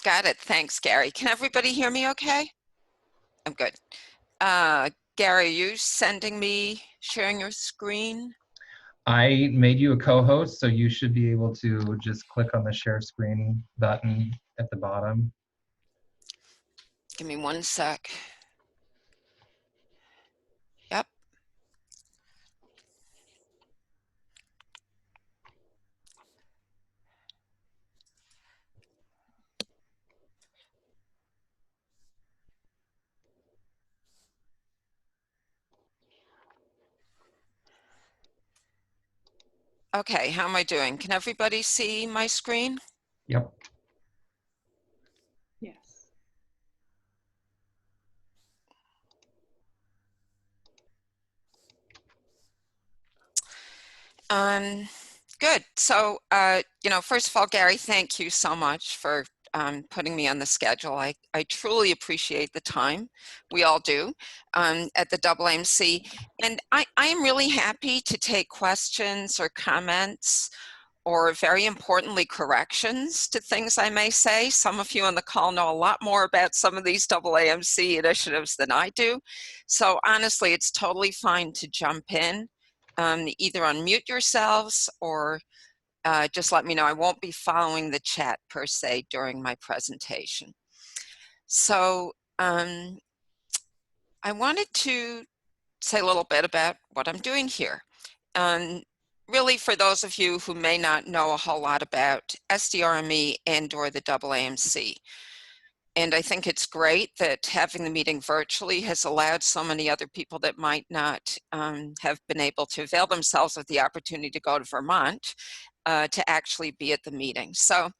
Got it. Thanks, Gary. Can everybody hear me okay? I'm good. Gary, are you sending me sharing your screen? I made you a co-host, so you should be able to just click on the share screen button at the bottom. Give me one sec. Yep. Okay, how am I doing? Can everybody see my screen? Yep. Yes. Good. So, first of all, Gary, thank you so much for putting me on the schedule. I truly appreciate the time. We all do at the AAMC. And I am really happy to take questions or comments or, very importantly, corrections to things I may say. Some of you on the call know a lot more about some of these AAMC initiatives than I do. So honestly, it's totally fine to jump in. Either unmute yourselves or just let me know. I won't be following the chat per se during my presentation. So I wanted to say a little bit about what I'm doing here. Really, for those of you who may not know a whole lot about SDRME and or the AAMC. And I think it's great that having the meeting virtually has allowed so many other people that might not have been able to avail themselves of the opportunity to go to Vermont to actually be at the meeting. So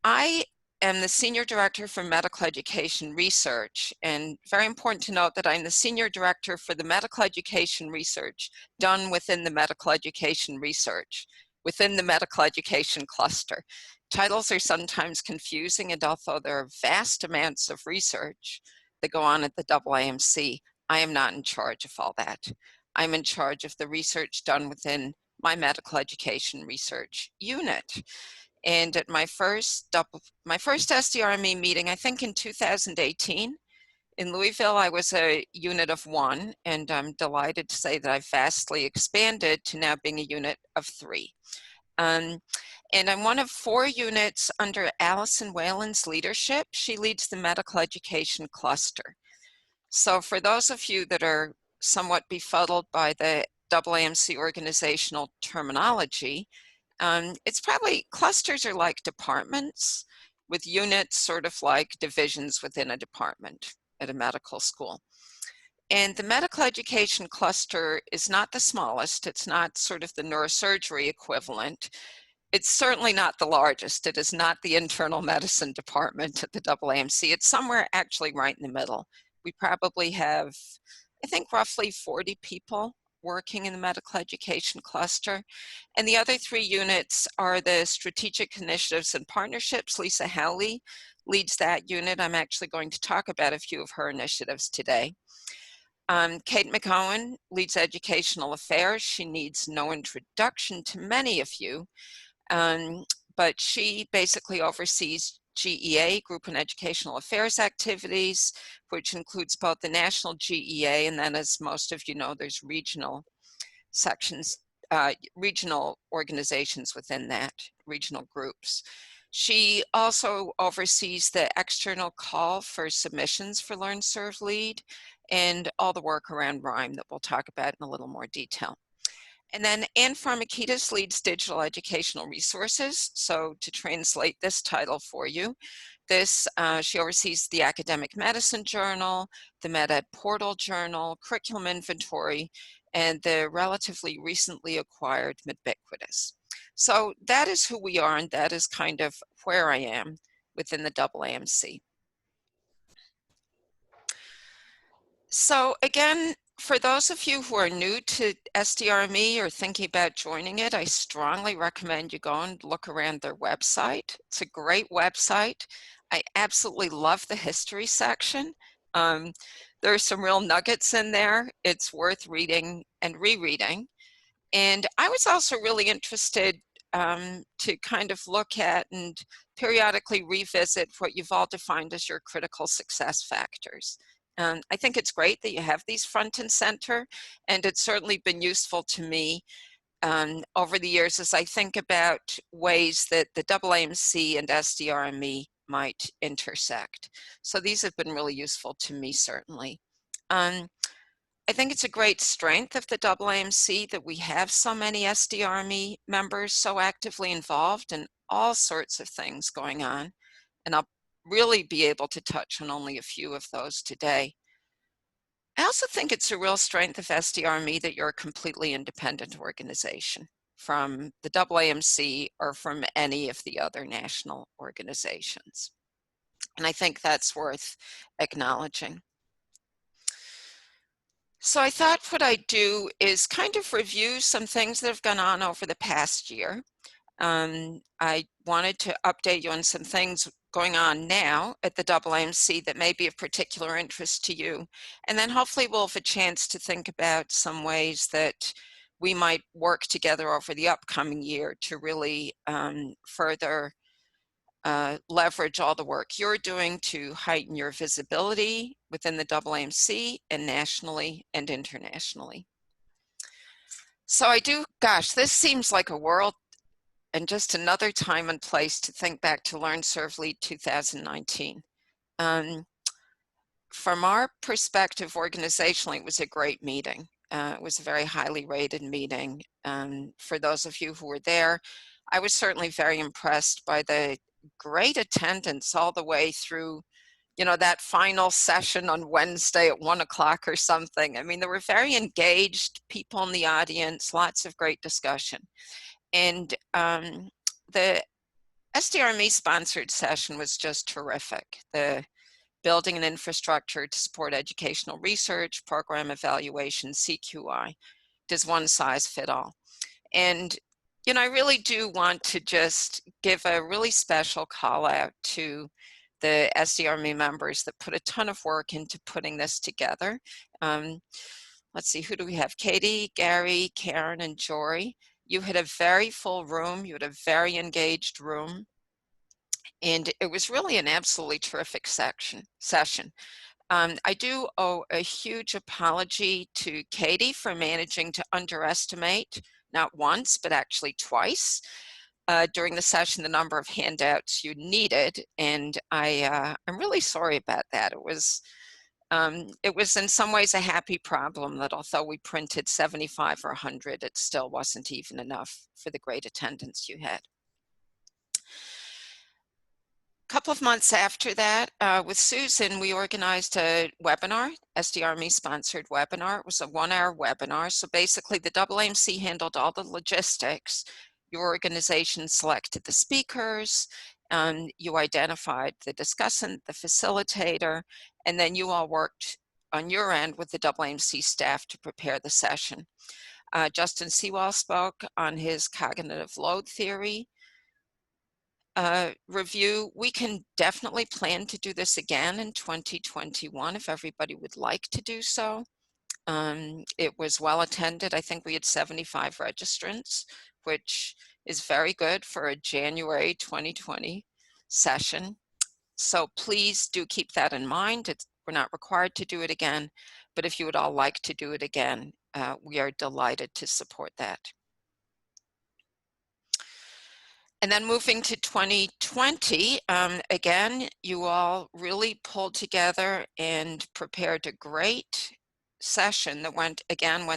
I am the Senior Director for Medical Education Research, and very important to note that I'm the Senior Director for the Medical Education Research done within the Medical Education Research, within the Medical Education Cluster. Titles are sometimes confusing, and although there are vast amounts of research that go on at the AAMC, I am not in charge of all that. I'm in charge of the research done within my medical education research unit. And at my first SDRME meeting, I think in 2018, in Louisville, I was a unit of 1, and I'm delighted to say that I've vastly expanded to now being a unit of 3. And I'm one of 4 units under Allison Whalen's leadership. She leads the medical education cluster. So for those of you that are somewhat befuddled by the AAMC organizational terminology, it's probably, clusters are like departments, with units sort of like divisions within a department at a medical school. And the medical education cluster is not the smallest. It's not sort of the neurosurgery equivalent. It's certainly not the largest. It is not the internal medicine department at the AAMC. It's somewhere actually right in the middle. We probably have, I think, roughly 40 people working in the medical education cluster. And the other 3 units are the strategic initiatives and partnerships. Lisa Howley leads that unit. I'm actually going to talk about a few of her initiatives today. Kate McOwen leads educational affairs. She needs no introduction to many of you, but she basically oversees GEA, Group and Educational Affairs activities, which includes both the national GEA and then, as most of you know, there's regional sections, regional organizations within that, regional groups. She also oversees the external call for submissions for Learn, Serve, Lead, and all the work around RIME that we'll talk about in a little more detail. And then Ann Farmakidis leads digital educational resources. So to translate this title for you, she oversees the Academic Medicine Journal, the MedEd Portal Journal, Curriculum Inventory, and the relatively recently acquired Midbiquitous. So that is who we are, and that is kind of where I am within the AAMC. So again, for those of you who are new to SDRME or thinking about joining it, I strongly recommend you go and look around their website. It's a great website. I absolutely love the history section. There are some real nuggets in there. It's worth reading and rereading. And I was also really interested to kind of look at and periodically revisit what you've all defined as your critical success factors. I think it's great that you have these front and center, and it's certainly been useful to me over the years as I think about ways that the AAMC and SDRME might intersect. So these have been really useful to me, certainly. I think it's a great strength of the AAMC that we have so many SDRME members so actively involved in all sorts of things going on, and I'll really be able to touch on only a few of those today. I also think it's a real strength of SDRME that you're a completely independent organization from the AAMC or from any of the other national organizations. And I think that's worth acknowledging. So I thought what I'd do is kind of review some things that have gone on over the past year. I wanted to update you on some things going on now at the AAMC that may be of particular interest to you. And then hopefully we'll have a chance to think about some ways that we might work together over the upcoming year to really further leverage all the work you're doing to heighten your visibility within the AAMC and nationally and internationally. So gosh, this seems like a world and just another time and place to think back to Learn, Serve, Lead 2019. From our perspective organizationally, it was a great meeting. It was a very highly rated meeting. For those of you who were there, I was certainly very impressed by the great attendance all the way through, that final session on Wednesday at 1 o'clock or something. I mean, there were very engaged people in the audience, lots of great discussion. And the SDRME sponsored session was just terrific. The building an infrastructure to support educational research, program evaluation, CQI. Does one size fit all? And, I really do want to just give a really special call out to the SDRME members that put a ton of work into putting this together. Let's see, who do we have? Katie, Gary, Karen, and Jory. You had a very full room. You had a very engaged room. And it was really an absolutely terrific session. I do owe a huge apology to Katie for managing to underestimate, not once, but actually twice, during the session, the number of handouts you needed. And I'm really sorry about that. It was in some ways a happy problem that although we printed 75 or 100, it still wasn't even enough for the great attendance you had. A couple of months after that, with Susan, we organized a webinar, SDRME sponsored webinar. It was a 1-hour webinar. So basically the AAMC handled all the logistics. Your organization selected the speakers, you identified the discussant, the facilitator, and then you all worked on your end with the AAMC staff to prepare the session. Justin Sewall spoke on his cognitive load theory review. We can definitely plan to do this again in 2021 if everybody would like to do so. It was well attended. I think we had 75 registrants, which is very good for a January 2020 session. So please do keep that in mind. We're not required to do it again, but if you would all like to do it again, we are delighted to support that. And then moving to 2020, again, you all really pulled together and prepared a great session that went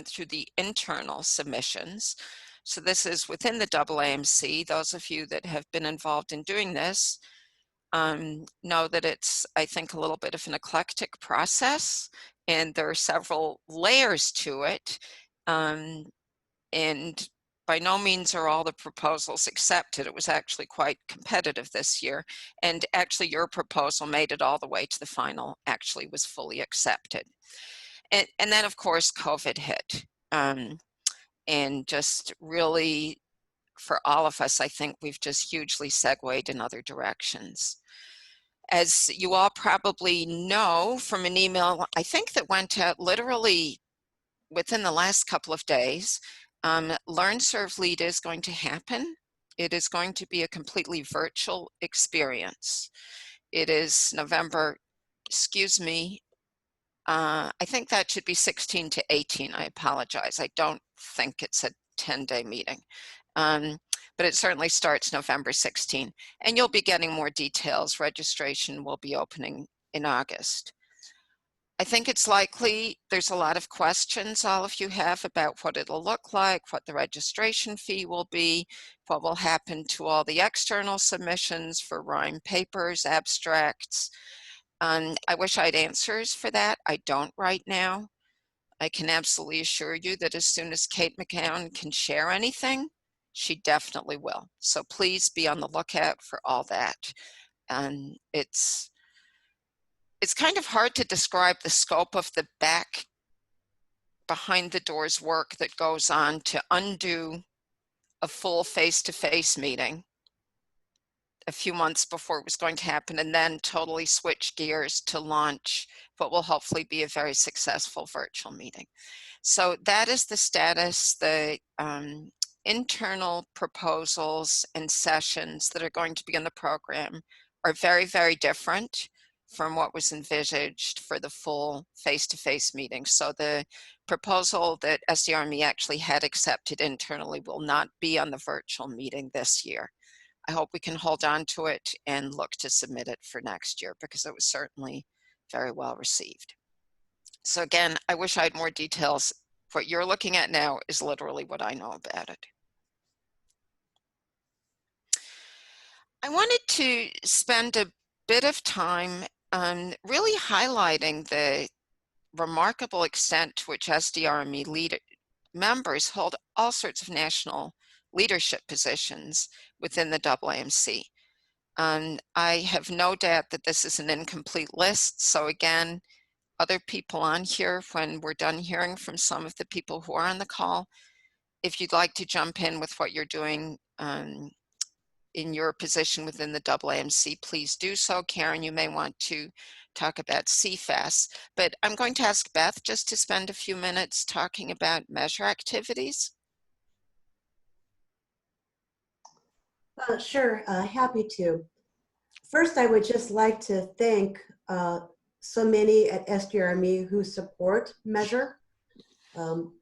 through the internal submissions. So this is within the AAMC. Those of you that have been involved in doing this know that it's, I think, a little bit of an eclectic process, and there are several layers to it. And by no means are all the proposals accepted. It was actually quite competitive this year. And actually your proposal made it all the way to the final, actually was fully accepted. And then of course, COVID hit. And just really, for all of us, I think we've just hugely segued in other directions. As you all probably know from an email, I think that went out literally within the last couple of days, Learn, Serve, Lead is going to happen It is going to be a completely virtual experience. It is November, excuse me, I think that should be 16 to 18. I apologize. I don't think it's a 10-day meeting. Um, but it certainly starts November 16. And you'll be getting more details. Registration will be opening in August. I think it's likely there's a lot of questions all of you have about what it'll look like, what the registration fee will be, what will happen to all the external submissions for rhyme papers, abstracts. I wish I had answers for that. I don't right now. I can absolutely assure you that as soon as Kate McCown can share anything, she definitely will. So please be on the lookout for all that. And it's kind of hard to describe the scope of the behind the doors work that goes on to undo a full face-to-face meeting a few months before it was going to happen, and then totally switch gears to launch what will hopefully be a very successful virtual meeting. So that is the status. The internal proposals and sessions that are going to be in the program are very, very different from what was envisaged for the full face-to-face meeting. So the proposal that SDRME actually had accepted internally will not be on the virtual meeting this year. I hope we can hold on to it and look to submit it for next year because it was certainly very well received. So again, I wish I had more details. What you're looking at now is literally what I know about it. I wanted to spend a bit of time really highlighting the remarkable extent to which SDRME members hold all sorts of national leadership positions within the AAMC. I have no doubt that this is an incomplete list. So again, other people on here, when we're done hearing from some of the people who are on the call, if you'd like to jump in with what you're doing in your position within the AAMC, please do so. Karen, you may want to talk about CFAS, but I'm going to ask Beth just to spend a few minutes talking about measure activities. Sure, happy to. First, I would just like to thank so many at SDRME who support Measure.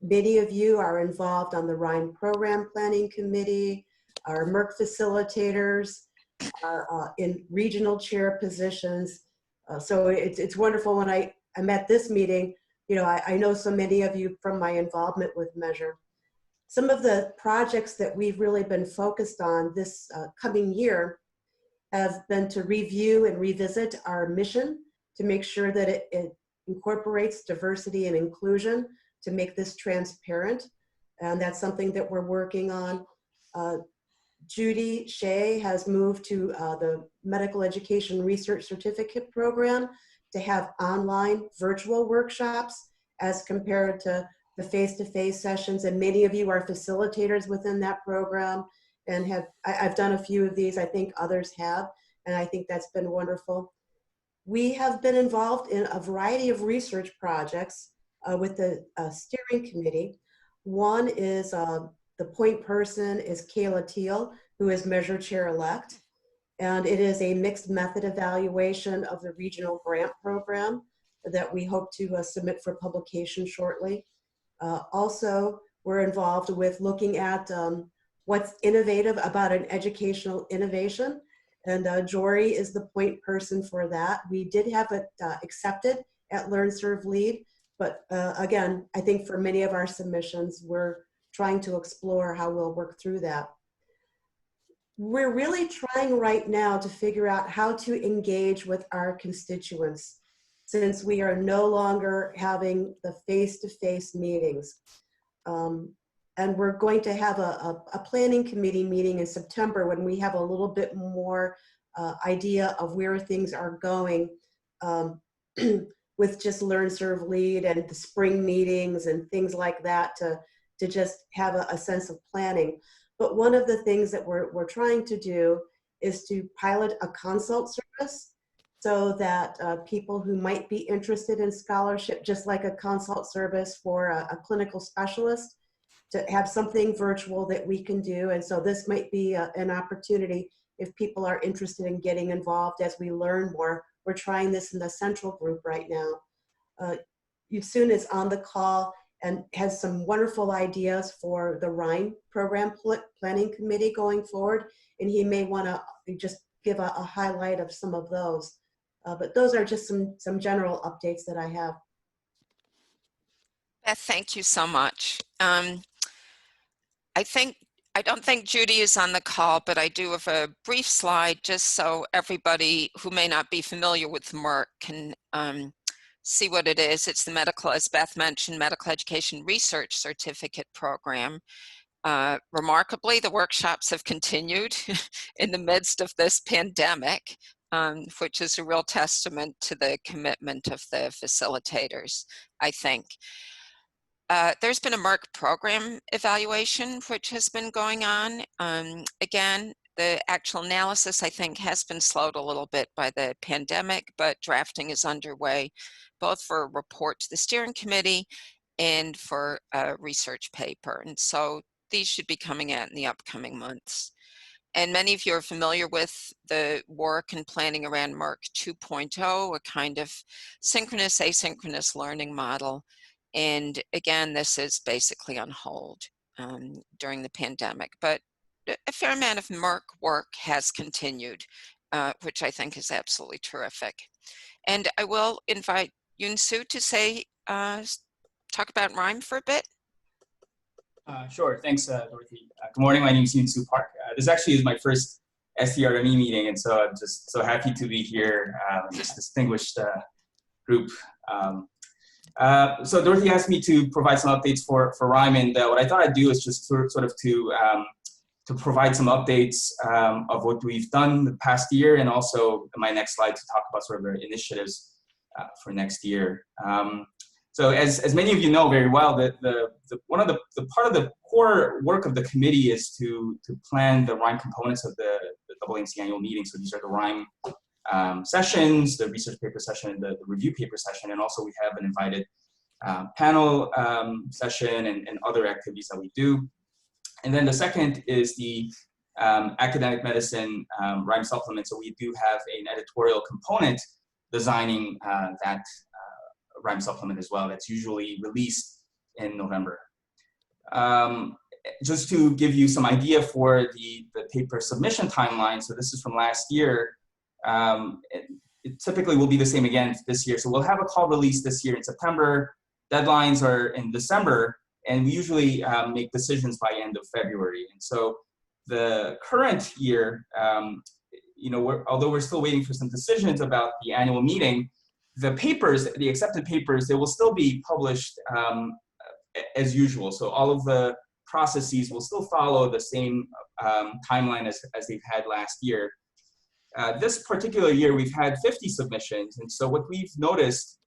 Many of you are involved on the Rhine Program Planning Committee, our MERC facilitators, are in regional chair positions. So it's wonderful when I'm at this meeting, you know, I know so many of you from my involvement with Measure. Some of the projects that we've really been focused on this coming year have been to review and revisit our mission to make sure that it incorporates diversity and inclusion to make this transparent. And that's something that we're working on. Judy Shea has moved to the Medical Education Research Certificate Program to have online virtual workshops as compared to the face-to-face sessions. And many of you are facilitators within that program and I've done a few of these, I think others have, and I think that's been wonderful. We have been involved in a variety of research projects with the steering committee. One is the point person is Kayla Teal, who is Measure Chair-elect, and it is a mixed method evaluation of the regional grant program that we hope to submit for publication shortly. Also, we're involved with looking at what's innovative about an educational innovation, and Jory is the point person for that. We did have it accepted at Learn, Serve, Lead, but again, I think for many of our submissions, we're trying to explore how we'll work through that. We're really trying right now to figure out how to engage with our constituents since we are no longer having the face-to-face meetings. And we're going to have a planning committee meeting in September when we have a little bit more idea of where things are going with just Learn, Serve, Lead and the spring meetings and things like that to just have a sense of planning. But one of the things that we're trying to do is to pilot a consult service so that people who might be interested in scholarship, just like a consult service for a clinical specialist, to have something virtual that we can do. And so this might be an opportunity if people are interested in getting involved as we learn more. We're trying this in the central group right now. Yusun is on the call and has some wonderful ideas for the RHIME program planning committee going forward. And he may want to just give a highlight of some of those. But those are just some general updates that I have. Beth, thank you so much. I don't think Judy is on the call, but I do have a brief slide just so everybody who may not be familiar with MERC can see what it is. It's the medical, as Beth mentioned, Medical Education Research Certificate Program. Remarkably, the workshops have continued in the midst of this pandemic, which is a real testament to the commitment of the facilitators, I think. There's been a MERC program evaluation, which has been going on. Again, the actual analysis, I think, has been slowed a little bit by the pandemic, but drafting is underway, both for a report to the steering committee and for a research paper. And so these should be coming out in the upcoming months. And many of you are familiar with the work and planning around MERC 2.0, a kind of synchronous, asynchronous learning model. And again, this is basically on hold during the pandemic, but a fair amount of MERC work has continued, which I think is absolutely terrific. And I will invite Yunsu to say, talk about RHIME for a bit. Sure, thanks, Dorothy. Good morning, my name is Yunsu Park. This actually is my first SDRME meeting, and so I'm just so happy to be here, this distinguished group. So Dorothy asked me to provide some updates for RHIME, and what I thought I'd do is just sort of to provide some updates of what we've done the past year, and also in my next slide to talk about sort of the initiatives for next year. So as many of you know very well, the part of the core work of the committee is to plan the RHIME components of the AAMC annual meeting. So these are the RHIME sessions, the research paper session, and the review paper session, and also we have an invited panel session and other activities that we do. And then the second is the academic medicine RHIME supplement. So we do have an editorial component designing that RHIME supplement as well. That's usually released in November. Just to give you some idea for the paper submission timeline, so this is from last year. It typically will be the same again this year. So we'll have a call release this year in September. Deadlines are in December, and we usually make decisions by end of February. And so the current year, you know, although we're still waiting for some decisions about the annual meeting, the papers, the accepted papers, they will still be published as usual. So all of the processes will still follow the same timeline as they've had last year. This particular year, we've had 50 submissions. And so what we've noticed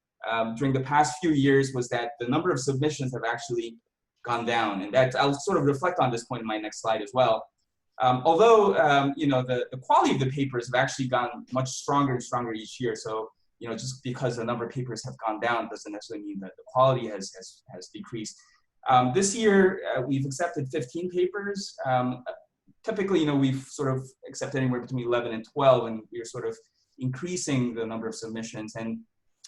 during the past few years was that the number of submissions have actually gone down. And that I'll sort of reflect on this point in my next slide as well. Although, you know, the quality of the papers have actually gotten much stronger and stronger each year. So, you know, just because the number of papers have gone down doesn't necessarily mean that the quality has decreased. This year, we've accepted 15 papers. Typically, you know, we've sort of accepted anywhere between 11 and 12, and we're sort of increasing the number of submissions. And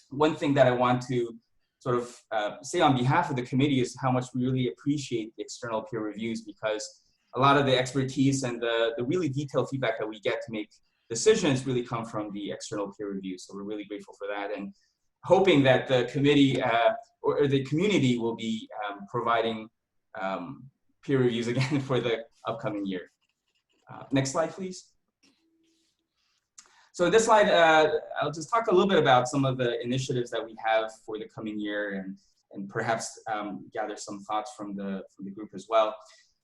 one thing that I want to sort of say on behalf of the committee is how much we really appreciate the external peer reviews, because a lot of the expertise and the really detailed feedback that we get to make decisions really come from the external peer review. So we're really grateful for that, and hoping that the committee or the community will be providing peer reviews again for the upcoming year. Next slide, please. So this slide, I'll just talk a little bit about some of the initiatives that we have for the coming year, and perhaps gather some thoughts from the group as well.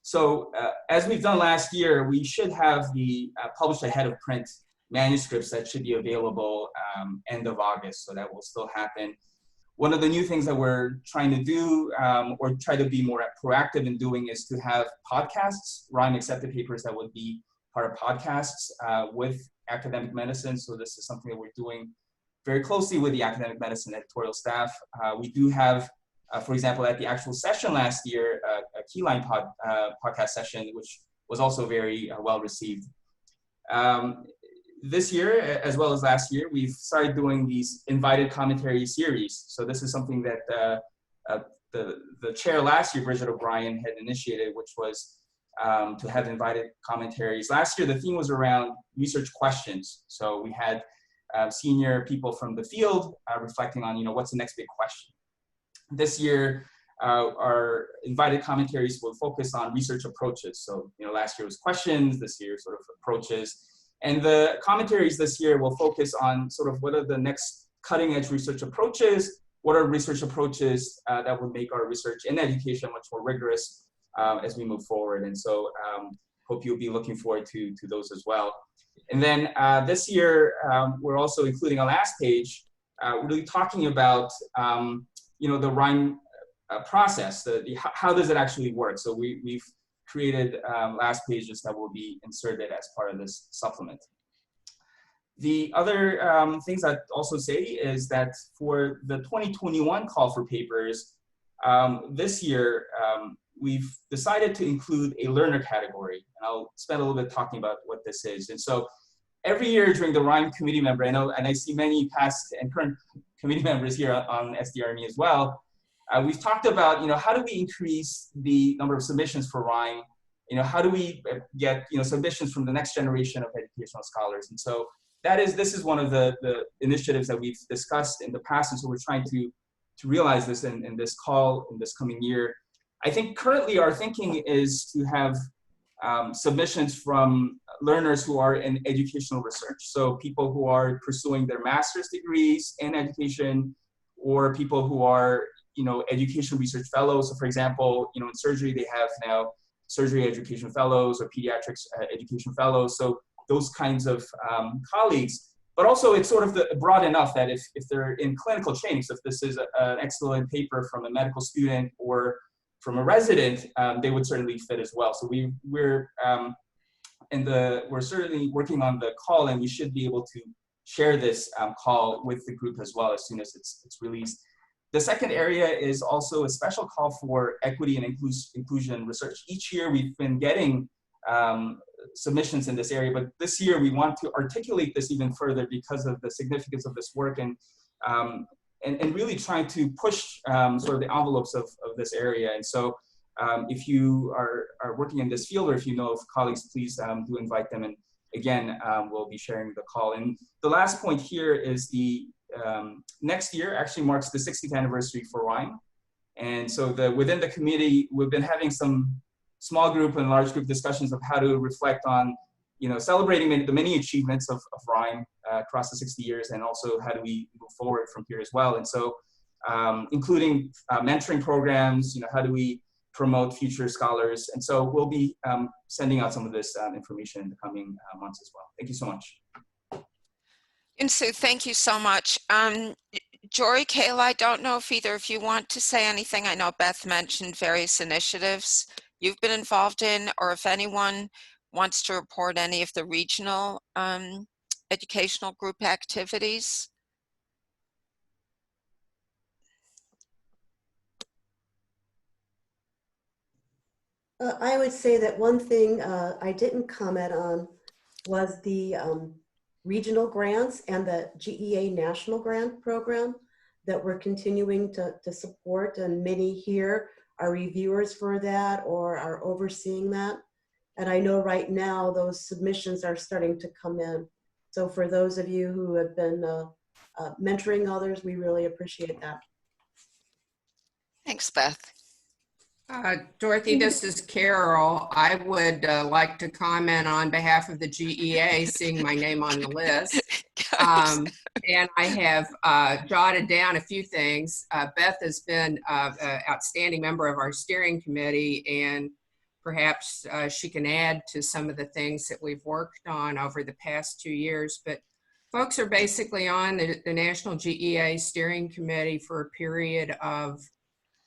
So as we've done last year, we should have the published ahead of print manuscripts that should be available end of August. So that will still happen. One of the new things that we're trying to do, or try to be more proactive in doing, is to have podcasts, RHIME accepted papers that would be part of podcasts with academic medicine. So this is something that we're doing very closely with the academic medicine editorial staff. We do have For example, at the actual session last year, a Keyline podcast session, which was also very well received. This year, as well as last year, we've started doing these invited commentary series. So this is something that the chair last year, Bridget O'Brien, had initiated, which was to have invited commentaries. Last year, the theme was around research questions. So we had senior people from the field reflecting on, what's the next big question. This year, our invited commentaries will focus on research approaches. So, last year was questions, this year sort of approaches. And the commentaries this year will focus on sort of what are the next cutting edge research approaches, what are research approaches that would make our research in education much more rigorous as we move forward. And so hope you'll be looking forward to those as well. And then this year, we're also including a last page, really talking about, the RHYME process, how does it actually work? So we've created last pages that will be inserted as part of this supplement. The other things I'd also say is that for the 2021 call for papers, this year, we've decided to include a learner category. And I'll spend a little bit talking about what this is. And so every year during the RHYME committee member, I know, and I see many past and current committee members here on SDRME as well, we've talked about, how do we increase the number of submissions for RHYME? How do we get, submissions from the next generation of educational scholars? And so this is one of the initiatives that we've discussed in the past. And so we're trying to realize this in this call in this coming year. I think currently our thinking is to have submissions from learners who are in educational research. So people who are pursuing their master's degrees in education, or people who are, education research fellows. So for example, in surgery, they have now surgery education fellows or pediatrics education fellows. So those kinds of colleagues, but also it's sort of broad enough that if they're in clinical training, so if this is an excellent paper from a medical student or from a resident, they would certainly fit as well. So we're certainly working on the call, and we should be able to share this call with the group as well as soon as it's released. The second area is also a special call for equity and inclusion research. Each year we've been getting submissions in this area, but this year we want to articulate this even further because of the significance of this work and really trying to push sort of the envelopes of this area. And so if you are working in this field, or if you know of colleagues, please do invite them. And again, we'll be sharing the call. And the last point here is the next year actually marks the 60th anniversary for RHYME. And so within the committee, we've been having some small group and large group discussions of how to reflect on, celebrating the many achievements of RHYME across the 60 years, and also how do we move forward from here as well. And so including mentoring programs, how do we promote future scholars? And so we'll be sending out some of this information in the coming months as well. Thank you so much. And Sue, thank you so much. Jory, Kayla, I don't know if either of you want to say anything. I know Beth mentioned various initiatives you've been involved in, or if anyone wants to report any of the regional educational group activities. I would say that one thing I didn't comment on was the regional grants and the GEA National Grant Program that we're continuing to support, and many here are reviewers for that or are overseeing that. And I know right now those submissions are starting to come in. So for those of you who have been mentoring others, we really appreciate that. Thanks, Beth. Dorothy, this is Carol. I would like to comment on behalf of the GEA, seeing my name on the list. And I have jotted down a few things. Beth has been an outstanding member of our steering committee, and perhaps she can add to some of the things that we've worked on over the past 2 years. But folks are basically on the National GEA Steering Committee for a period of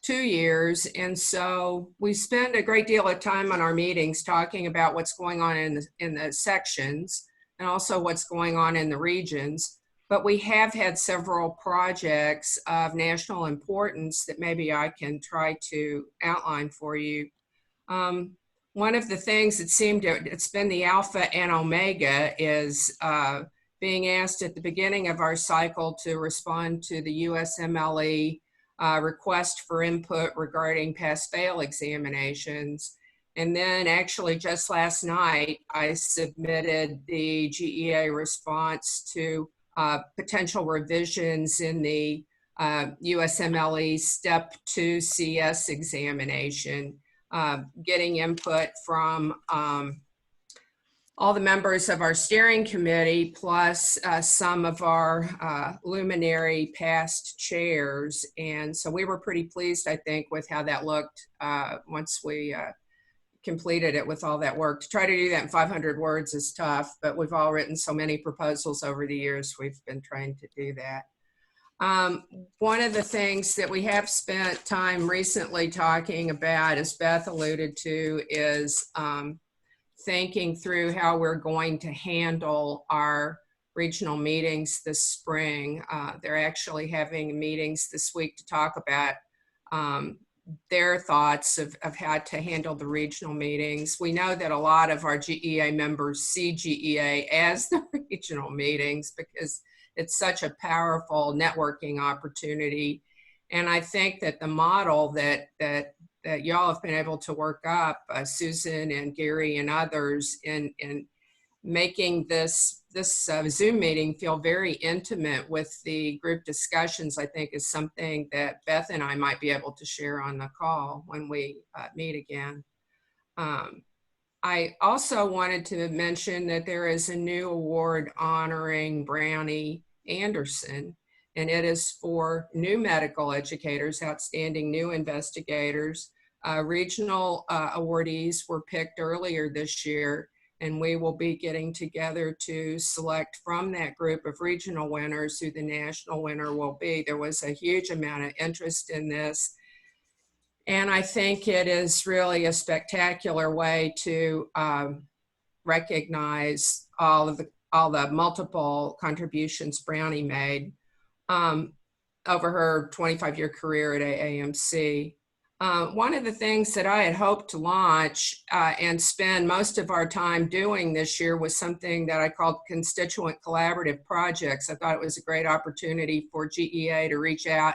2 years. And so we spend a great deal of time on our meetings talking about what's going on in the sections, and also what's going on in the regions. but we have had several projects of national importance that maybe I can try to outline for you. One of the things that it's been the alpha and omega is being asked at the beginning of our cycle to respond to the USMLE request for input regarding pass-fail examinations. And then actually just last night, I submitted the GEA response to potential revisions in the USMLE Step 2 CS examination, getting input from all the members of our steering committee, plus some of our luminary past chairs. And so we were pretty pleased, I think, with how that looked once we completed it with all that work. To try to do that in 500 words is tough, but we've all written so many proposals over the years, we've been trying to do that. One of the things that we have spent time recently talking about, as Beth alluded to, is thinking through how we're going to handle our regional meetings this spring. They're actually having meetings this week to talk about their thoughts of how to handle the regional meetings. We know that a lot of our GEA members see GEA as the regional meetings because it's such a powerful networking opportunity. And I think that the model that y'all have been able to work up, Susan and Gary and others, in making this Zoom meeting feel very intimate with the group discussions, I think is something that Beth and I might be able to share on the call when we meet again. I also wanted to mention that there is a new award honoring Brownie Anderson, and it is for new medical educators, outstanding new investigators. Regional awardees were picked earlier this year, and we will be getting together to select from that group of regional winners who the national winner will be. There was a huge amount of interest in this, and I think it is really a spectacular way to recognize all the multiple contributions Brownie made over her 25-year career at AAMC. One of the things that I had hoped to launch and spend most of our time doing this year was something that I called constituent collaborative projects. I thought it was a great opportunity for GEA to reach out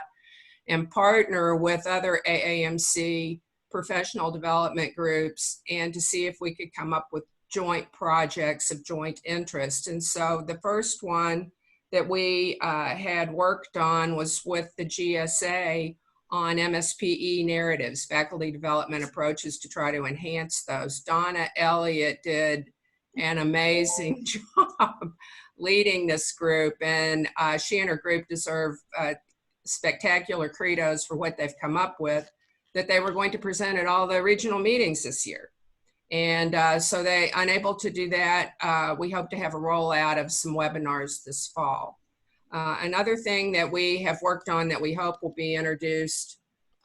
and partner with other AAMC professional development groups and to see if we could come up with joint projects of joint interest. And so the first one that we had worked on was with the GSA on MSPE narratives, faculty development approaches to try to enhance those. Donna Elliott did an amazing job leading this group, and she and her group deserve spectacular credos for what they've come up with, that they were going to present at all the regional meetings this year. And so they, unable to do that, we hope to have a rollout of some webinars this fall. Another thing that we have worked on that we hope will be introduced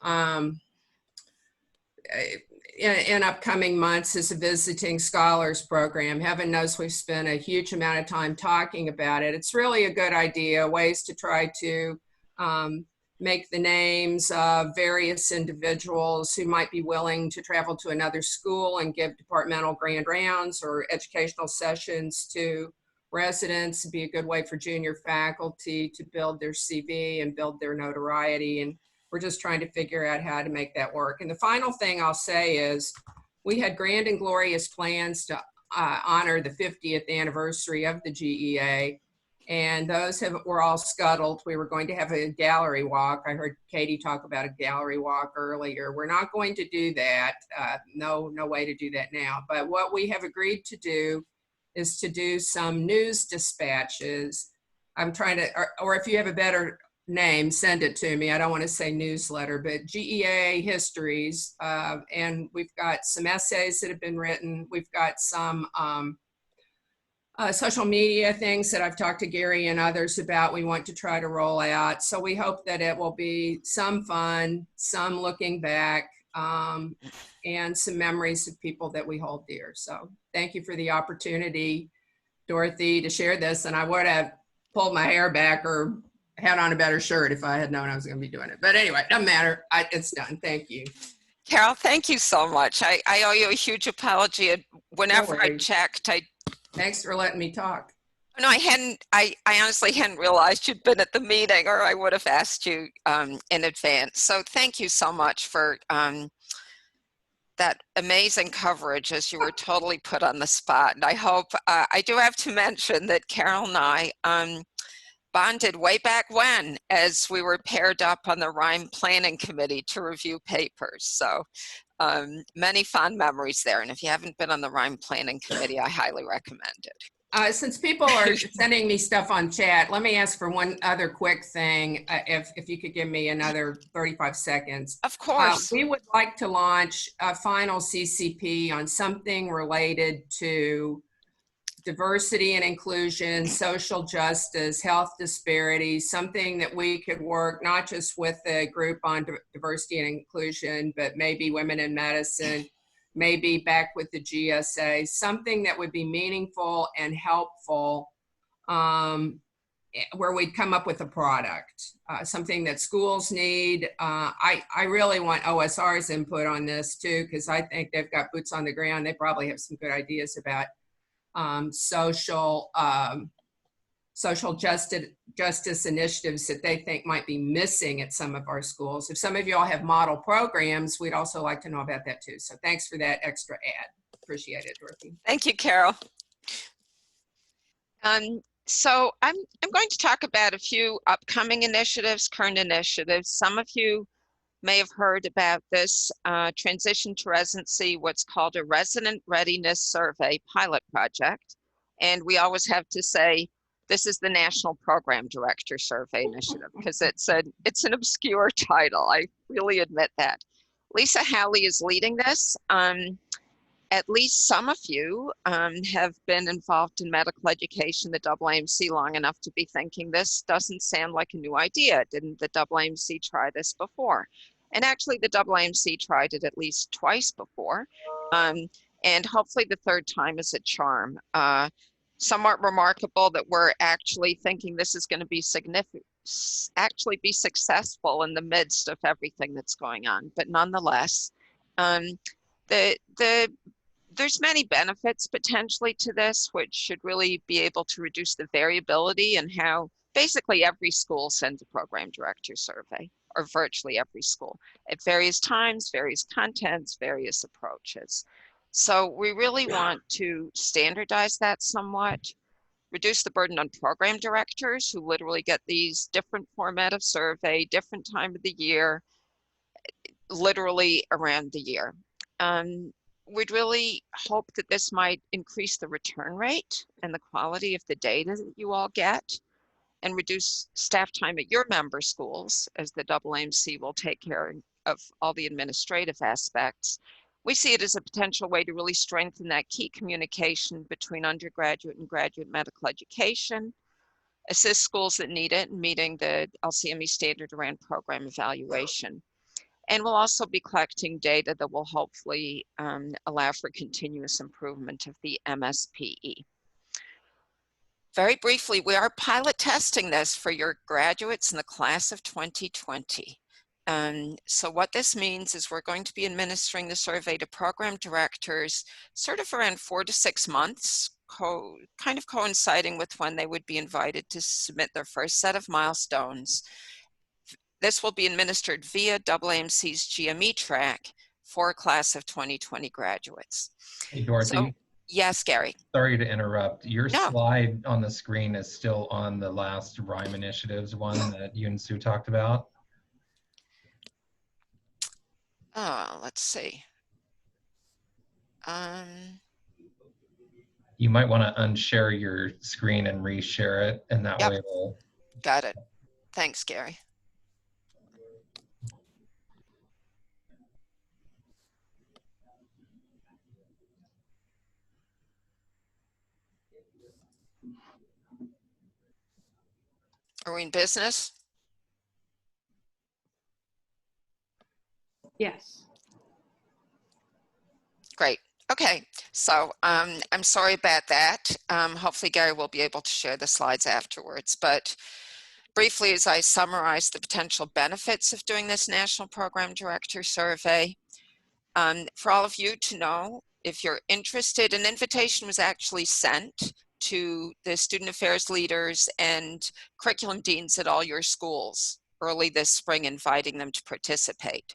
in upcoming months is a visiting scholars program. Heaven knows we've spent a huge amount of time talking about it. It's really a good idea, ways to try to make the names of various individuals who might be willing to travel to another school and give departmental grand rounds or educational sessions to residents. It'd be a good way for junior faculty to build their CV and build their notoriety. And we're just trying to figure out how to make that work. And the final thing I'll say is we had grand and glorious plans to honor the 50th anniversary of the GEA. And those were all scuttled. We were going to have a gallery walk. I heard Katie talk about a gallery walk earlier. We're not going to do that. No way to do that now. But what we have agreed to do is to do some news dispatches. I'm trying to, or if you have a better name, send it to me. I don't want to say newsletter, but GEA histories. And we've got some essays that have been written. We've got some social media things that I've talked to Gary and others about we want to try to roll out. So we hope that it will be some fun, some looking back, and some memories of people that we hold dear. So thank you for the opportunity, Dorothy, to share this. And I would have pulled my hair back or had on a better shirt if I had known I was going to be doing it. But anyway, doesn't matter. It's done. Thank you. Carol, thank you so much. I owe you a huge apology. And whenever I worries. checked, Thanks for letting me talk. no, I honestly hadn't realized you'd been at the meeting, or I would have asked you in advance. So thank you so much for that amazing coverage, as you were totally put on the spot. And I hope, I do have to mention that Carol and I bonded way back when, as we were paired up on the Rhyme Planning Committee to review papers. So many fond memories there. And if you haven't been on the Rhyme Planning Committee, I highly recommend it. Since people are sending me stuff on chat, let me ask for one other quick thing. If you could give me another 35 seconds. Of course. We would like to launch a final CCP on something related to diversity and inclusion, social justice, health disparities, something that we could work not just with the group on diversity and inclusion, but maybe women in medicine, maybe back with the GSA, something that would be meaningful and helpful, where we'd come up with a product, something that schools need. I really want OSR's input on this too, because I think they've got boots on the ground. They probably have some good ideas about social justice initiatives that they think might be missing at some of our schools. If some of you all have model programs, we'd also like to know about that too. So thanks for that extra ad. Appreciate it, Dorothy. Thank you, Carol. So I'm going to talk about a few upcoming initiatives, current initiatives. Some of you may have heard about this transition to residency, what's called a resident readiness survey pilot project. And we always have to say, this is the National Program Director Survey Initiative, because it's an obscure title. I really admit that. Lisa Howley is leading this. At least some of you have been involved in medical education, the AAMC, long enough to be thinking this doesn't sound like a new idea. Didn't the AAMC try this before? And actually the AAMC tried it at least twice before. And hopefully the third time is a charm. Somewhat remarkable that we're actually thinking this is going to be successful in the midst of everything that's going on. But nonetheless, there's many benefits potentially to this, which should really be able to reduce the variability in how basically every school sends a program director survey, or virtually every school, at various times, various contents, various approaches. So we really want to standardize that somewhat, reduce the burden on program directors who literally get these different format of survey, different time of the year, literally around the year. We'd really hope that this might increase the return rate and the quality of the data that you all get, and reduce staff time at your member schools, as the AAMC will take care of all the administrative aspects. We see it as a potential way to really strengthen that key communication between undergraduate and graduate medical education, assist schools that need it in meeting the LCME standard around program evaluation. And we'll also be collecting data that will hopefully allow for continuous improvement of the MSPE. Very briefly, we are pilot testing this for your graduates in the class of 2020. So what this means is we're going to be administering the survey to program directors sort of around 4 to 6 months, kind of coinciding with when they would be invited to submit their first set of milestones. This will be administered via AAMC's GME track for a class of 2020 graduates. Hey, Dorothy. So, yes, Gary. Sorry to interrupt. Your No. slide on the screen is still on the last Rhyme Initiatives one that you and Sue talked about. Let's see. You might want to unshare your screen and reshare it, and that way it'll... Got it. Thanks, Gary. Are we in business? Yes. Great. Okay, so I'm sorry about that. Hopefully Gary will be able to share the slides afterwards, but briefly, as I summarize the potential benefits of doing this National Program Director Survey, for all of you to know, if you're interested, an invitation was actually sent to the student affairs leaders and curriculum deans at all your schools early this spring, inviting them to participate.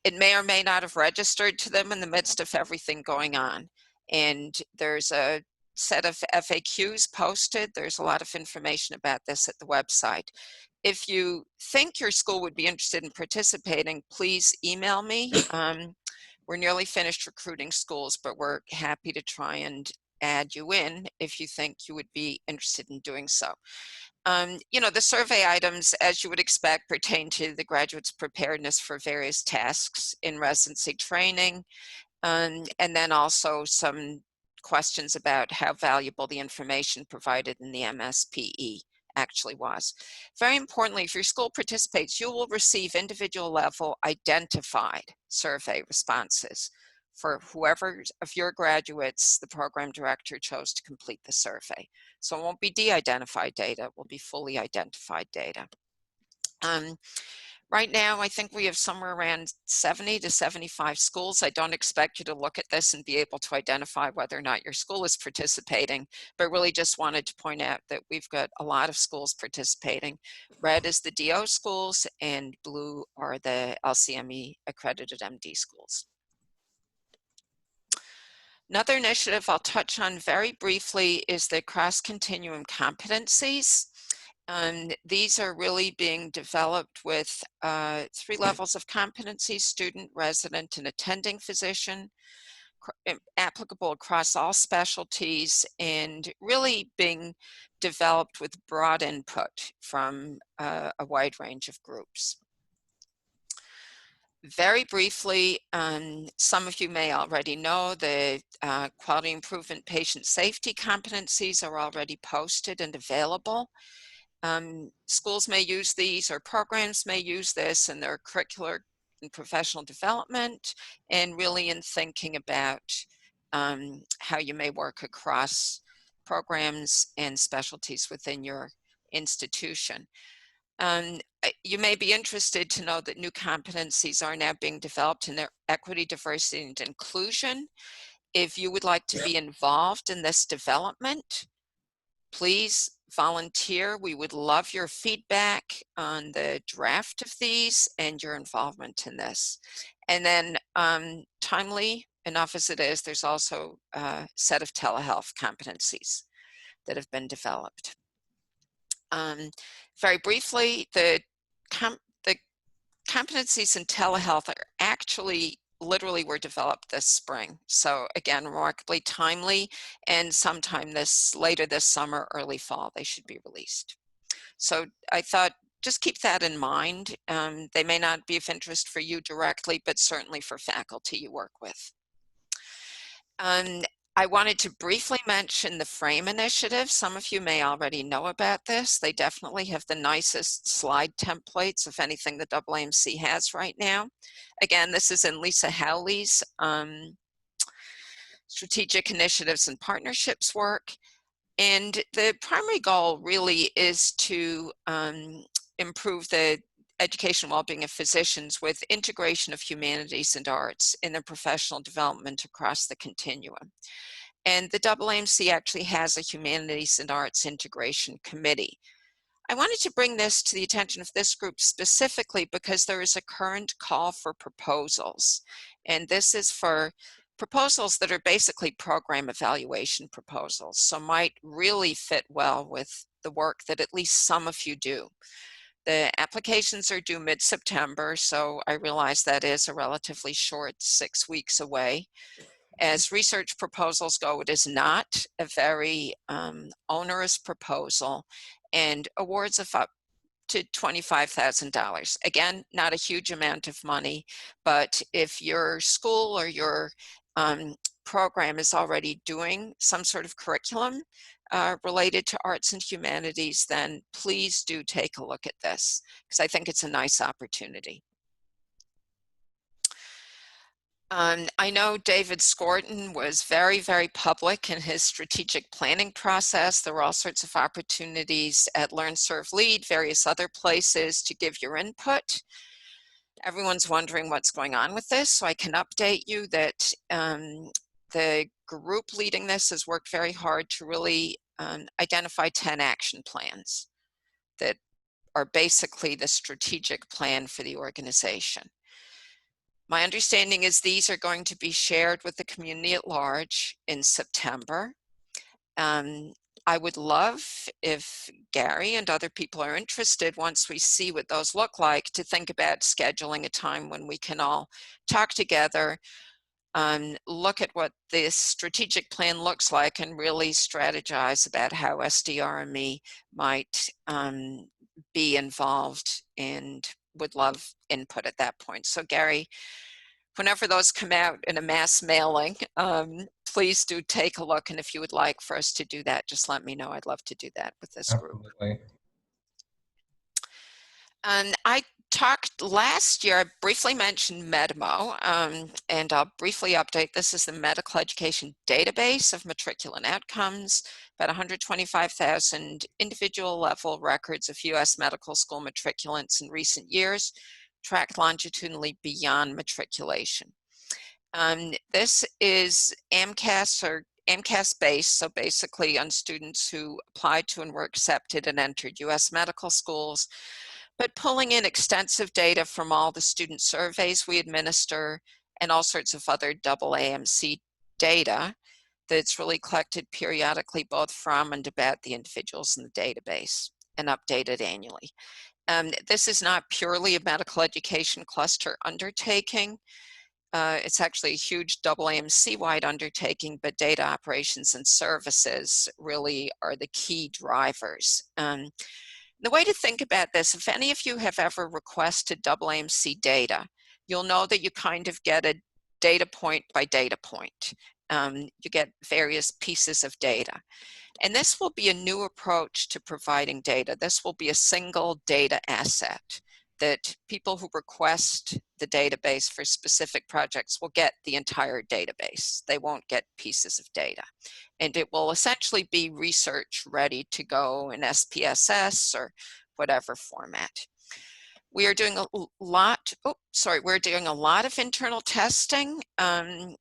It may or may not have registered to them in the midst of everything going on. And there's a set of FAQs posted. There's a lot of information about this at the website. If you think your school would be interested in participating, please email me. We're nearly finished recruiting schools, but we're happy to try and add you in if you think you would be interested in doing so. You know, the survey items, as you would expect, pertain to the graduates' preparedness for various tasks in residency training, and then also some questions about how valuable the information provided in the MSPE actually was. Very importantly, if your school participates, you will receive individual level identified survey responses for whoever of your graduates the program director chose to complete the survey. So it won't be de-identified data, it will be fully identified data. Right now, I think we have somewhere around 70 to 75 schools. I don't expect you to look at this and be able to identify whether or not your school is participating, but really just wanted to point out that we've got a lot of schools participating. Red is the DO schools and blue are the LCME accredited MD schools. Another initiative I'll touch on very briefly is the cross-continuum competencies. These are really being developed with 3 levels of competency: student, resident, and attending physician, applicable across all specialties, and really being developed with broad input from a wide range of groups. Very briefly, some of you may already know the quality improvement patient safety competencies are already posted and available. Schools may use these, or programs may use this in their curricular and professional development, and really in thinking about how you may work across programs and specialties within your institution. You may be interested to know that new competencies are now being developed in their equity, diversity, and inclusion. If you would like to be involved in this development, please volunteer. We would love your feedback on the draft of these and your involvement in this. And then timely enough as it is, there's also a set of telehealth competencies that have been developed. Very briefly, the competencies in telehealth are actually literally were developed this spring. So again, remarkably timely, and sometime later this summer, early fall, they should be released. So I thought, just keep that in mind. They may not be of interest for you directly, but certainly for faculty you work with. I wanted to briefly mention the FRAME initiative. Some of you may already know about this. They definitely have the nicest slide templates of anything the AAMC has right now. Again, this is in Lisa Howley's strategic initiatives and partnerships work. And the primary goal really is to improve the education and well-being of physicians with integration of humanities and arts in their professional development across the continuum. And the AAMC actually has a humanities and arts integration committee. I wanted to bring this to the attention of this group specifically because there is a current call for proposals. And this is for proposals that are basically program evaluation proposals, so might really fit well with the work that at least some of you do. The applications are due mid-September, so I realize that is a relatively short 6 weeks away. As research proposals go, it is not a very onerous proposal, and awards of up to $25,000. Again, not a huge amount of money, but if your school or your program is already doing some sort of curriculum related to arts and humanities, then please do take a look at this, because I think it's a nice opportunity. I know David Scorton was very, very public in his strategic planning process. There were all sorts of opportunities at Learn, Serve, Lead, various other places to give your input. Everyone's wondering what's going on with this, so I can update you that the group leading this has worked very hard to really identify 10 action plans that are basically the strategic plan for the organization. My understanding is these are going to be shared with the community at large in September. I would love if Gary and other people are interested, once we see what those look like, to think about scheduling a time when we can all talk together, look at what this strategic plan looks like, and really strategize about how SDRME might be involved, and would love input at that point. So Gary, whenever those come out in a mass mailing, please do take a look. And if you would like for us to do that, just let me know. I'd love to do that with this group. Absolutely. And I talked last year, I briefly mentioned Medmo, and I'll briefly update. This is the medical education database of matriculant outcomes, about 125,000 individual level records of US medical school matriculants in recent years, tracked longitudinally beyond matriculation. This is AMCAS or AMCAS based, so basically on students who applied to and were accepted and entered US medical schools, but pulling in extensive data from all the student surveys we administer and all sorts of other AAMC data that's really collected periodically both from and about the individuals in the database and updated annually. This is not purely a medical education cluster undertaking. It's actually a huge AAMC-wide undertaking, but data operations and services really are the key drivers. The way to think about this, if any of you have ever requested AAMC data, you'll know that you kind of get a data point by data point. You get various pieces of data. And this will be a new approach to providing data. This will be a single data asset that people who request the database for specific projects will get the entire database. They won't get pieces of data. And it will essentially be research ready to go in SPSS or whatever format. We are doing a lot, we're doing a lot of internal testing and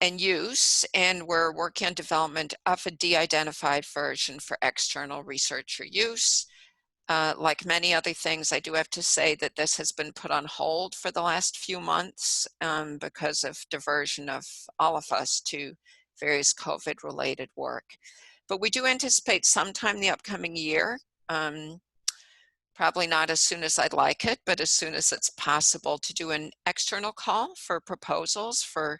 use, and we're working on development of a de-identified version for external researcher use. Like many other things, I do have to say that this has been put on hold for the last few months because of diversion of all of us to various COVID-related work. But we do anticipate sometime the upcoming year, probably not as soon as I'd like it, but as soon as it's possible, to do an external call for proposals for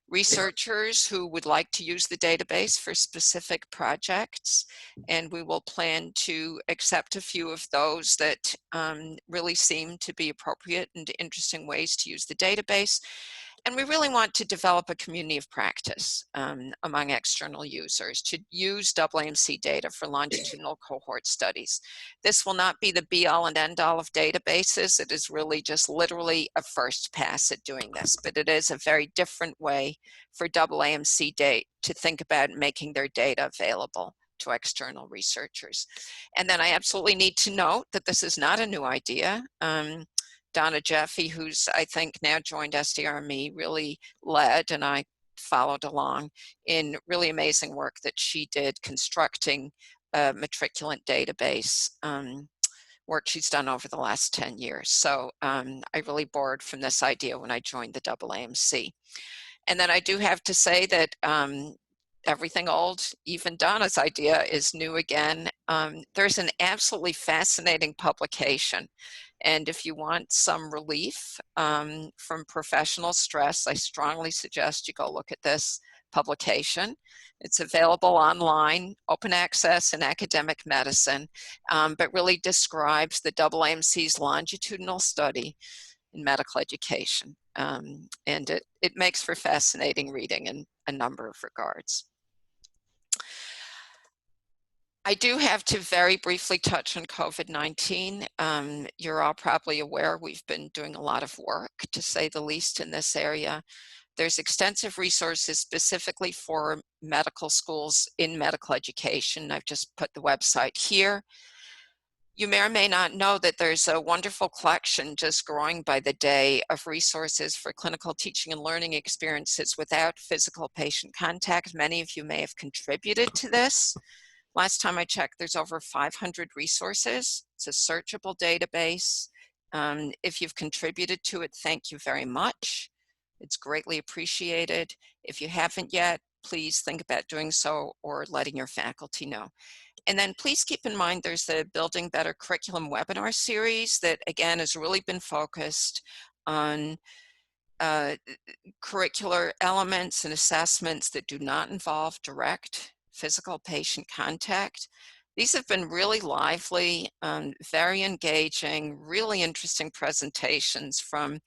researchers who would like to use the database for specific projects. And we will plan to accept a few of those that really seem to be appropriate and interesting ways to use the database. And we really want to develop a community of practice among external users to use AAMC data for longitudinal cohort studies. This will not be the be-all and end-all of databases. It is really just literally a first pass at doing this, but it is a very different way for AAMC data to think about making their data available to external researchers. And then I absolutely need to note that this is not a new idea. Donna Jeffy, who's I think now joined SDRME, really led, and I followed along in really amazing work that she did constructing a matriculant database, work she's done over the last 10 years. So I really borrowed from this idea when I joined the AAMC. And then I do have to say that everything old, even Donna's idea, is new again. There's an absolutely fascinating publication. And if you want some relief from professional stress, I strongly suggest you go look at this publication. It's available online, open access in academic medicine, but really describes the AAMC's longitudinal study in medical education. And it makes for fascinating reading in a number of regards. I do have to very briefly touch on COVID-19. You're all probably aware we've been doing a lot of work, to say the least, in this area. There's extensive resources specifically for medical schools in medical education. I've just put the website here. You may or may not know that there's a wonderful collection just growing by the day of resources for clinical teaching and learning experiences without physical patient contact. Many of you may have contributed to this. Last time I checked, there's over 500 resources. It's a searchable database. If you've contributed to it, thank you very much. It's greatly appreciated. If you haven't yet, please think about doing so or letting your faculty know. And then please keep in mind there's the Building Better Curriculum webinar series that, again, has really been focused on curricular elements and assessments that do not involve direct physical patient contact. These have been really lively, very engaging, really interesting presentations from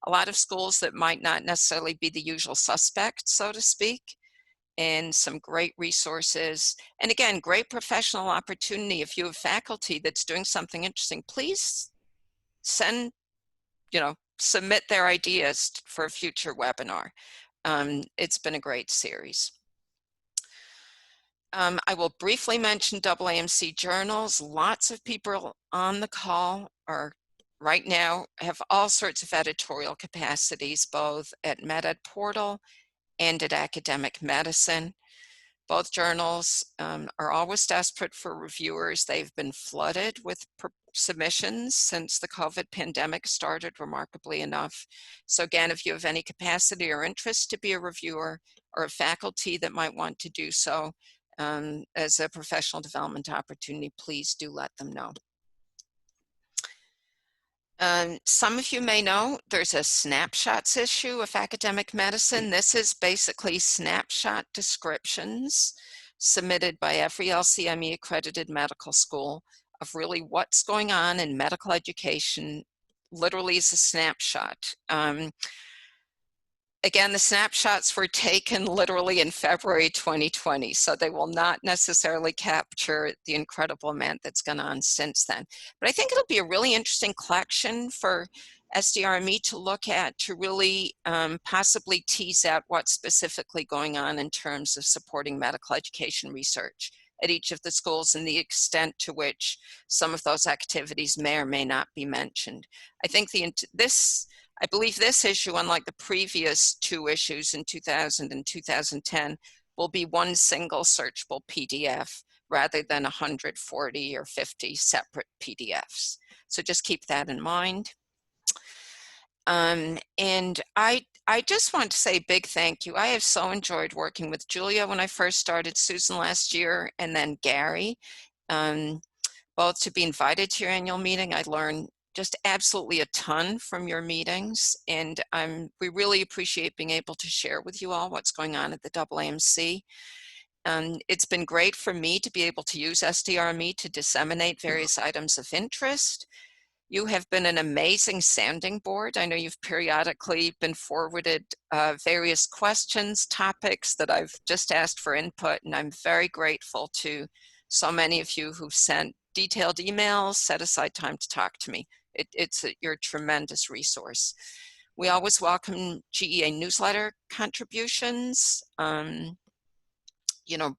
a lot of schools that might not necessarily be the usual suspects, so to speak, and some great resources. And again, great professional opportunity. If you have faculty that's doing something interesting, please submit their ideas for a future webinar. It's been a great series. I will briefly mention AAMC journals. Lots of people on the call are right now have all sorts of editorial capacities, both at MedEd Portal and at Academic Medicine. Both journals are always desperate for reviewers. They've been flooded with submissions since the COVID pandemic started, remarkably enough. So again, if you have any capacity or interest to be a reviewer or a faculty that might want to do so as a professional development opportunity, please do let them know. Some of you may know there's a snapshots issue of academic medicine. This is basically snapshot descriptions submitted by every LCME accredited medical school of really what's going on in medical education, literally as a snapshot. Again, the snapshots were taken literally in February 2020, so they will not necessarily capture the incredible amount that's gone on since then. But I think it'll be a really interesting collection for SDRME to look at to really possibly tease out what's specifically going on in terms of supporting medical education research at each of the schools and the extent to which some of those activities may or may not be mentioned. I think I believe this issue, unlike the previous two issues in 2000 and 2010, will be one single searchable PDF rather than 140 or 50 separate PDFs. So just keep that in mind. And I just want to say a big thank you. I have so enjoyed working with Julia when I first started, Susan last year, and then Gary, both to be invited to your annual meeting. I learned just absolutely a ton from your meetings, and we really appreciate being able to share with you all what's going on at the AAMC. It's been great for me to be able to use SDRME to disseminate various items of interest. You have been an amazing sounding board. I know you've periodically been forwarded various questions, topics that I've just asked for input, and I'm very grateful to so many of you who've sent detailed emails, set aside time to talk to me. You're a tremendous resource. We always welcome GEA newsletter contributions,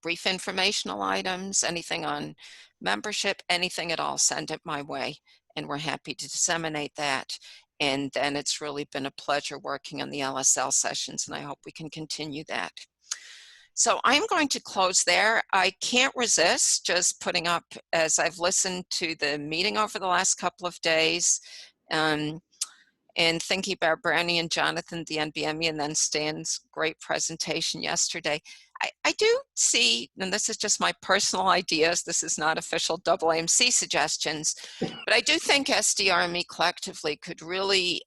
brief informational items, anything on membership, anything at all, send it my way, and we're happy to disseminate that. And then it's really been a pleasure working on the LSL sessions, and I hope we can continue that. So I'm going to close there. I can't resist just putting up, as I've listened to the meeting over the last couple of days, and thinking about Brownie and Jonathan, the NBME, and then Stan's great presentation yesterday. I do see, and this is just my personal ideas, this is not official AAMC suggestions, but I do think SDRME collectively could really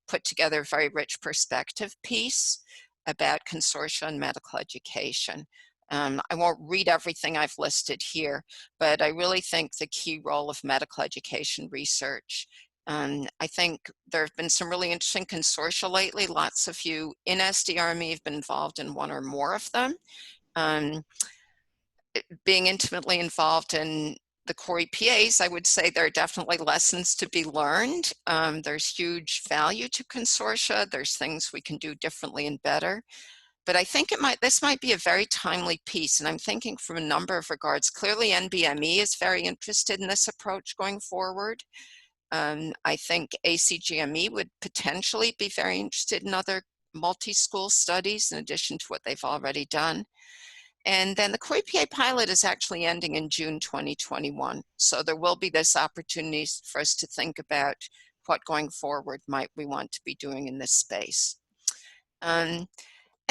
put together a very rich perspective piece about consortia and medical education. I won't read everything I've listed here, but I really think the key role of medical education research. I think there have been some really interesting consortia lately. Lots of you in SDRME have been involved in one or more of them. being intimately involved in the core EPAs, I would say there are definitely lessons to be learned. There's huge value to consortia. There's things we can do differently and better. But I think this might be a very timely piece, and I'm thinking from a number of regards. Clearly, NBME is very interested in this approach going forward. I think ACGME would potentially be very interested in other multi-school studies in addition to what they've already done. And then the core EPA pilot is actually ending in June 2021. So there will be this opportunity for us to think about what going forward might we want to be doing in this space. And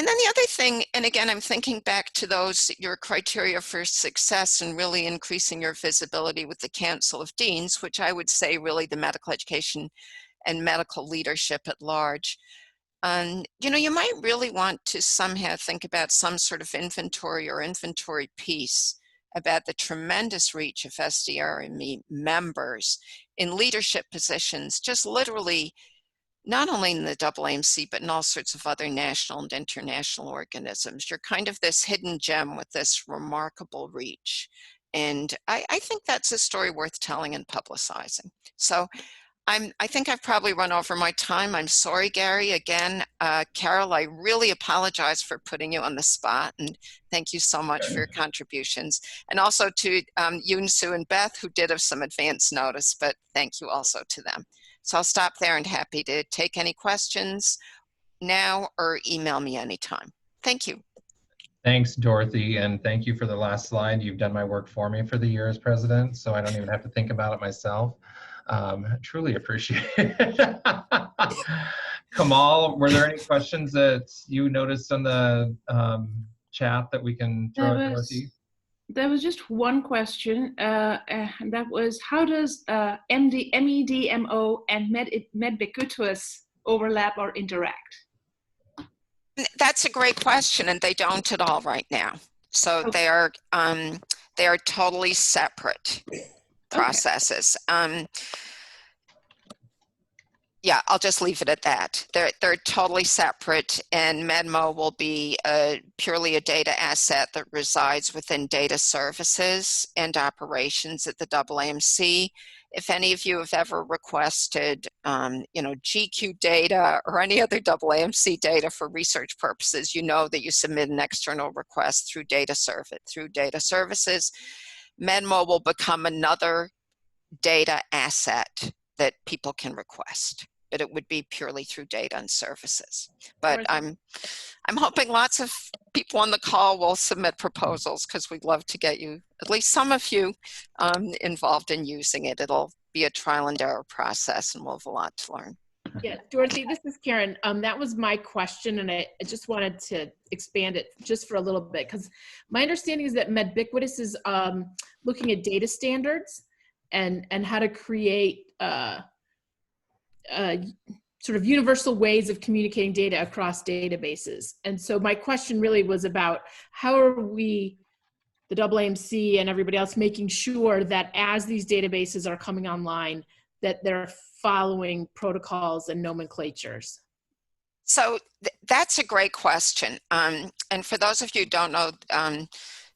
then the other thing, and again, I'm thinking back to your criteria for success and really increasing your visibility with the Council of Deans, which I would say really the medical education and medical leadership at large. You might really want to somehow think about some sort of inventory piece about the tremendous reach of SDRME members in leadership positions, just literally not only in the AAMC, but in all sorts of other national and international organisms. You're kind of this hidden gem with this remarkable reach. And I think that's a story worth telling and publicizing. So I think I've probably run over my time. I'm sorry, Gary. Again, Carol, I really apologize for putting you on the spot, and thank you so much for your contributions. And also to Yoon, Sue, and Beth, who did have some advance notice, but thank you also to them. So I'll stop there and happy to take any questions now or email me anytime. Thank you. Thanks, Dorothy, and thank you for the last slide. You've done my work for me for the year as president, so I don't even have to think about it myself. Truly appreciate it. Kamal, were there any questions that you noticed on the chat that we can throw at Dorothy? There was just one question, and that was, how does MEDMO and medbicuitous overlap or interact? That's a great question, and they don't at all right now. So Okay. they are totally separate processes. Okay. Yeah, I'll just leave it at that. They're totally separate, and MEDMO will be purely a data asset that resides within data services and operations at the AAMC. If any of you have ever requested, GQ data or any other AAMC data for research purposes, you know that you submit an external request through data services. MEDMO will become another data asset that people can request, but it would be purely through data and services. But I'm hoping lots of people on the call will submit proposals, because we'd love to get you, at least some of you, involved in using it. It'll be a trial and error process, and we'll have a lot to learn. Yeah, Dorothy, this is Karen. That was my question, and I just wanted to expand it just for a little bit, because my understanding is that Medbiquitous is looking at data standards and how to create sort of universal ways of communicating data across databases. And so my question really was about, how are we, the AAMC and everybody else, making sure that as these databases are coming online, that they're following protocols and nomenclatures? So that's a great question. And for those of you who don't know,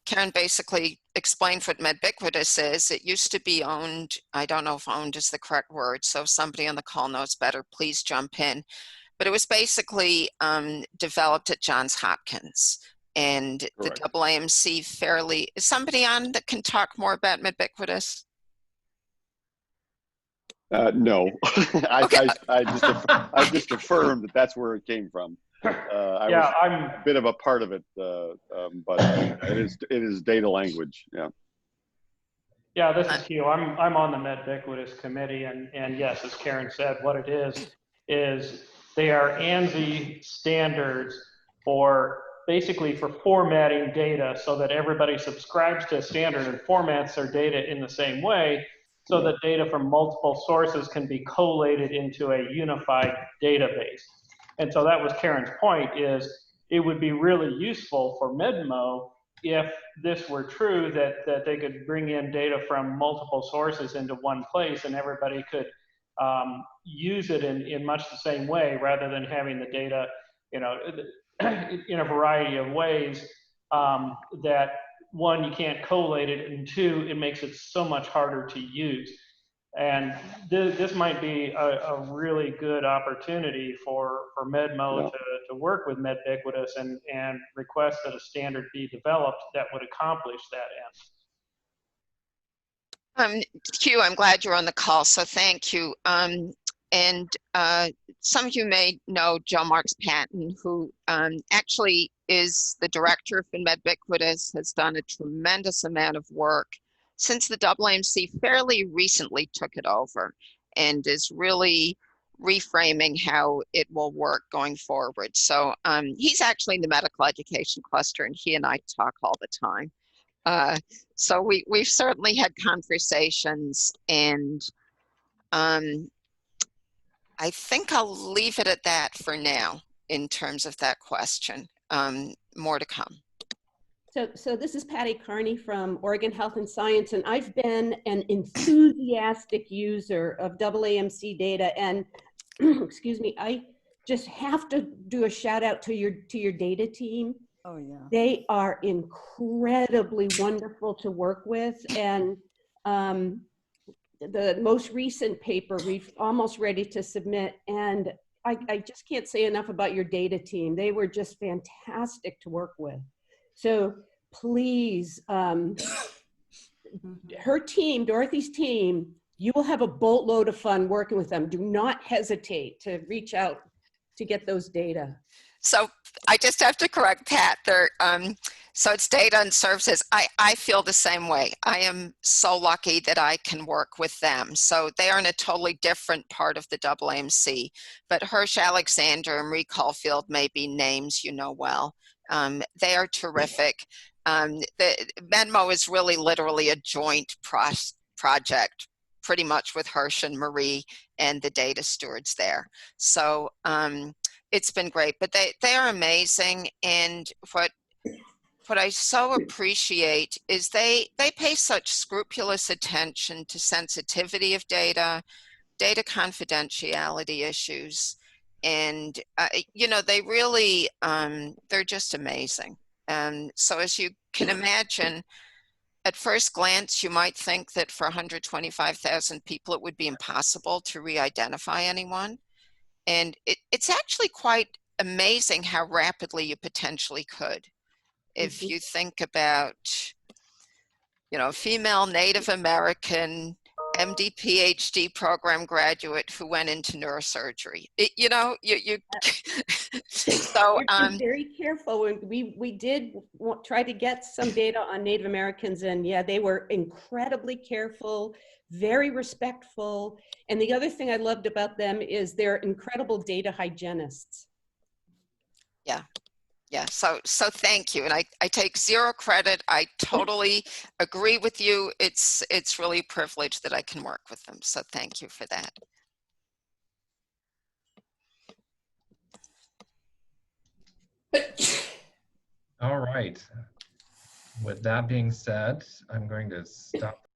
Karen basically explained what Medbiquitous is. It used to be owned, I don't know if owned is the correct word, so if somebody on the call knows better, please jump in. But it was basically developed at Johns Hopkins. And the AAMC is somebody on that can talk more about Medbiquitous? No, Okay. I just affirmed that that's where it came from. I'm a bit of a part of it, but it is data language. Yeah. Yeah, this is Hugh. I'm on the Medbiquitous committee, and yes, as Karen said, what it is they are ANSI standards for basically for formatting data, so that everybody subscribes to a standard and formats their data in the same way, so that data from multiple sources can be collated into a unified database. And so that was Karen's point, is it would be really useful for MEDMO if this were true, that they could bring in data from multiple sources into one place, and everybody could use it in much the same way, rather than having the data, in a variety of ways that one, you can't collate it, and two, it makes it so much harder to use. And this might be a really good opportunity for MedMo to work with MedBuiquitous and request that a standard be developed that would accomplish that end. Hugh, I'm glad you're on the call, so thank you. And some of you may know Joe Marks Patton, who actually is the director for MedBuiquitous, has done a tremendous amount of work since the AAMC fairly recently took it over, and is really reframing how it will work going forward. So he's actually in the medical education cluster, and he and I talk all the time. So we've certainly had conversations, and I think I'll leave it at that for now in terms of that question. More to come. So this is Patty Carney from Oregon Health and Science, and I've been an enthusiastic user of AAMC data. And excuse me, I just have to do a shout out to your data team. Oh yeah, they are incredibly wonderful to work with, and the most recent paper we're almost ready to submit, and I just can't say enough about your data team. They were just fantastic to work with. So please, her team, Dorothy's team, you will have a boatload of fun working with them. Do not hesitate to reach out to get those data. So I just have to correct Pat there. So it's data and services. I feel the same way. I am so lucky that I can work with them. So they are in a totally different part of the AAMC, but Hirsch Alexander and Marie Caulfield may be names you know well. They are terrific. The MedMo is really literally a joint project, pretty much with Hirsch and Marie and the data stewards there. So it's been great, but they are amazing. And what I so appreciate is they pay such scrupulous attention to sensitivity of data confidentiality issues. And, you know, they really, they're just amazing. And so as you can imagine, at first glance, you might think that for 125,000 people, it would be impossible to re-identify anyone. And it's actually quite amazing how rapidly you potentially could. If you think about, you know, female Native American MD PhD program graduate who went into neurosurgery. You know, you so We're very careful. We did try to get some data on Native Americans, and yeah, they were incredibly careful, very respectful. And the other thing I loved about them is they're incredible data hygienists. Yeah. Yeah, so thank you. And I take zero credit. I totally agree with you. It's really a privilege that I can work with them. So thank you for that. All right. With that being said, I'm going to stop